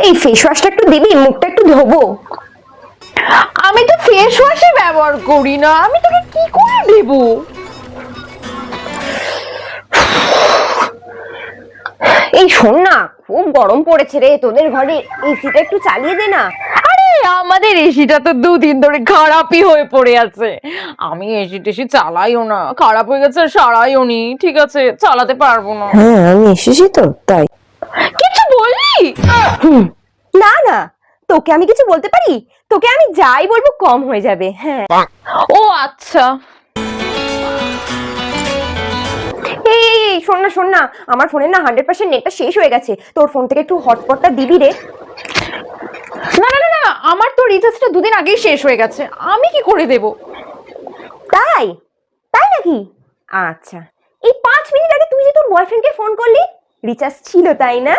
এই ফেস ওয়াশটা একটু দিবি, মুখটা একটু ধোবো। আমি তো ফেস ওয়াশই ব্যবহার করি না, আমি তোকে কি করে দেব? এই শোন না, খুব গরম পড়েছে রে, তোদের ঘরে এসিটা একটু চালিয়ে দে না। আরে আমাদের এসিটা তো 2 দিন ধরে খারাপই হয়ে পড়ে আছে। আমি এসি টেসি চালাইও না, খারাপ হয়ে গেছে সারাইও নি, ঠিক আছে চালাতে পারবো না। হ্যাঁ আমি এসেছি তো তাই। কিছু বললি? না না, তোকে আমি কিছু বলতে পারি? তোকে আমি যাই বলবো কম হয়ে যাবে। হ্যাঁ ও আচ্ছা। এই শোন না শোন না, আমার ফোনের না 100% নেটটা শেষ হয়ে গেছে, তোর ফোন থেকে একটু হটস্পটটা দিবি রে। না না না না, আমার তো রিচার্জটা 2 দিন আগেই শেষ হয়ে গেছে, আমি কি করে দেব? তাই তাই নাকি? আচ্ছা, এই 5 মিনিট আগে তুই যে তোর বয়ফ্রেন্ডকে ফোন করলি, রিচার্জ ছিল তাই না?